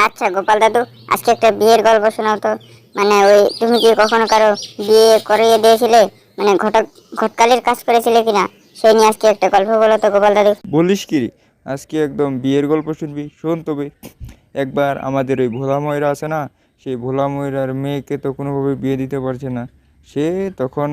আচ্ছা গোপাল দাদু, আজকে একটা বিয়ের গল্প শোনাও তো। মানে ওই তুমি কি কখনো কারো বিয়ে করিয়ে দিয়েছিলে, মানে ঘটকালির কাজ করেছিলে কিনা, সেই নিয়ে আজকে একটা গল্প বলো তো গোপাল দাদু। বলিস কি রে? আজকে একদম বিয়ের গল্প শুনবি? শোন তবে। একবার আমাদের ওই ভোলা ময়রা আছে না, সেই ভোলা ময়রার মেয়েকে তো কোনোভাবে বিয়ে দিতে পারছে না। সে তখন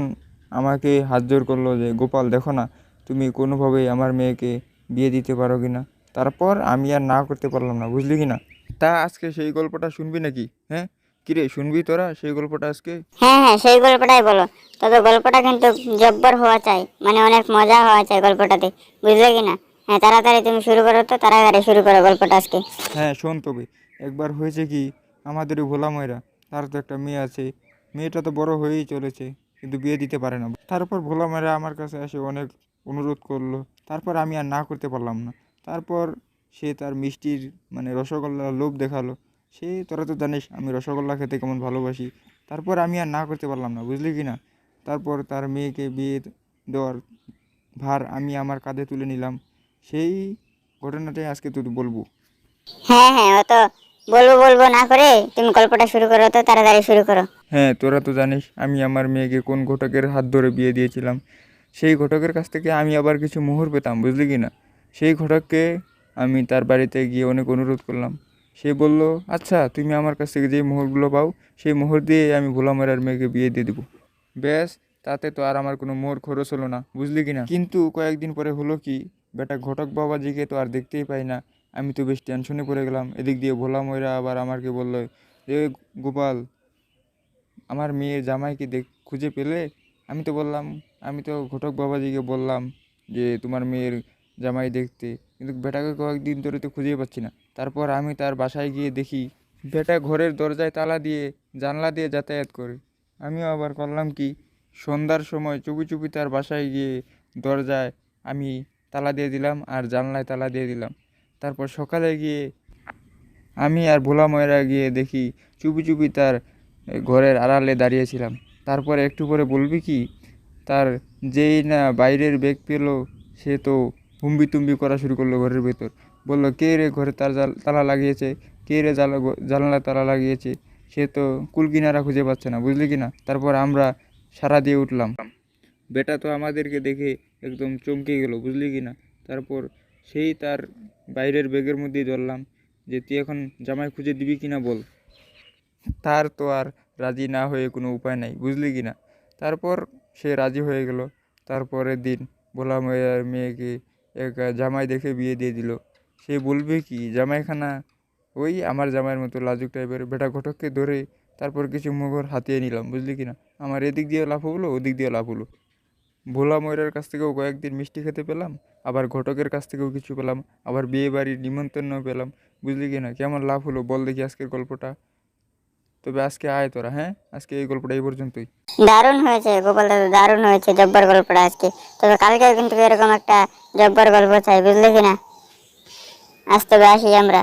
আমাকে হাত জোর করলো যে গোপাল দেখো না, তুমি কোনোভাবেই আমার মেয়েকে বিয়ে দিতে পারো কি না। তারপর আমি আর না করতে পারলাম না, বুঝলি কি না। তা আজকে সেই গল্পটা শুনবি নাকি? হ্যাঁ, কিরে শুনবি তোরা সেই গল্পটা আজকে? হ্যাঁ হ্যাঁ, সেই গল্পটাই বলো। তবে গল্পটা কিন্তু জব্বর হওয়া চাই, মানে অনেক মজা হওয়া চাই গল্পটাতে, বুঝলে কিনা। হ্যাঁ, তাড়াতাড়ি তুমি শুরু করো তো, তাড়াতাড়ি শুরু করো গল্পটা আজকে। হ্যাঁ শোন তবে। একবার হয়েছে কি, আমাদের ওই ভোলা ময়রা, তার তো একটা মেয়ে আছে। মেয়েটা তো বড় হয়েই চলেছে, কিন্তু বিয়ে দিতে পারে না। তারপর ভোলা ময়রা আমার কাছে এসে অনেক অনুরোধ করলো। তারপর আমি আর না করতে পারলাম না। তারপর সে তার মিষ্টির মানে রসগোল্লার লোভ দেখালো। সে তোরা তো জানিস আমি রসগোল্লা খেতে কেমন ভালোবাসি। তারপর আমি আর না করতে পারলাম না, বুঝলি কি না। তারপর তার মেয়েকে বিয়ে দেওয়ার ভার আমি আমার কাঁধে তুলে নিলাম। সেই ঘটনাটাই আজকে তুই বলবো। হ্যাঁ হ্যাঁ, অত বলবো বলবো না করে তুমি গল্পটা শুরু করো তো, তাড়াতাড়ি শুরু করো। হ্যাঁ, তোরা তো জানিস আমি আমার মেয়েকে কোন ঘটকের হাত ধরে বিয়ে দিয়েছিলাম। সেই ঘটকের কাছ থেকে আমি আবার কিছু মোহর পেতাম, বুঝলি কি না। সেই ঘটককে আমি তার বাড়িতে গিয়ে অনেক অনুরোধ করলাম। সে বলল, আচ্ছা তুমি আমার কাছ থেকে যে মোহরগুলো পাও সেই মোহর দিয়ে আমি ভোলা ময়রার মেয়েকে বিয়ে দিয়ে দেবো। ব্যাস, তাতে তো আর আমার কোনো মোহর খরচ হলো না, বুঝলি কি না। কিন্তু কয়েকদিন পরে হলো কি, বেটা ঘটক বাবাজিকে তো আর দেখতেই পাই না। আমি তো বেশ টেনশনে পড়ে গেলাম। এদিক দিয়ে ভোলা ময়রা আবার আমাকে বললো যে গোপাল, আমার মেয়ের জামাইকে খুঁজে পেলে। আমি তো বললাম, আমি তো ঘটক বাবাজিকে বললাম যে তোমার মেয়ের জামাই দেখতে, কিন্তু বেটাকে কয়েকদিন ধরে তো খুঁজেই পাচ্ছি না। তারপর আমি তার বাসায় গিয়ে দেখি বেটা ঘরের দরজায় তালা দিয়ে জানলা দিয়ে যাতায়াত করে। আমিও আবার করলাম কি, সন্ধ্যার সময় চুপি চুপি তার বাসায় গিয়ে দরজায় আমি তালা দিয়ে দিলাম আর জানলায় তালা দিয়ে দিলাম। তারপর সকালে গিয়ে আমি আর ভোলা ময়রা গিয়ে দেখি চুপি চুপি তার ঘরের আড়ালে দাঁড়িয়েছিলাম। তারপরে একটু পরে বলবি কি, তার যেই না বাইরের বেগ পেল, সে তো হুম্বিতুম্বি করা শুরু করলো ঘরের ভেতর। বলল, কে রে ঘরে তালা লাগিয়েছে, কে রে জানলায় তালা লাগিয়েছে। সে তো কুল কিনারা খুঁজে পাচ্ছে না, বুঝলি কি না। তারপর আমরা সাড়া দিয়ে উঠলাম। বেটা তো আমাদেরকে দেখে একদম চমকে গেল, বুঝলি কি না। তারপর সেই তার বাইরের ব্যাগের মধ্যেই ধরলাম যে তুই এখন জামাই খুঁজে দিবি কিনা বল। তার তো আর রাজি না হয়ে কোনো উপায় নাই, বুঝলি কি না। তারপর সে রাজি হয়ে গেল। তারপরের দিন ভোলা ময়রার মেয়েকে এক জামাই দেখে বিয়ে দিয়ে দিল। সে বলবে কি, জামাইখানা ওই আমার জামাইয়ের মতো লাজুক টাইপের। বেটা ঘটককে ধরে তারপর কিছু মোহর হাতিয়ে নিলাম, বুঝলি কি না। আমার এদিক দিয়ে লাভ হলো, ওদিক দিয়ে লাভ হলো। ভোলা ময়রার কাছ থেকেও কয়েকদিন মিষ্টি খেতে পেলাম, আবার ঘটকের কাছ থেকেও কিছু পেলাম, আবার বিয়ে বাড়ির নিমন্ত্রণও পেলাম, বুঝলি কি না। কেমন লাভ হলো বল দেখি আজকের গল্পটা। তবে আজকে আয় তোরা, হ্যাঁ আজকে এই গল্পটা এই পর্যন্তই। দারুণ হয়েছে গোপাল দাদু, দারুণ হয়েছে জব্বর গল্পটা আজকে। তবে কালকেও কিন্তু এরকম একটা জব্বর গল্প চাই, বুঝলে কিনা। আজ তবে আসি আমরা।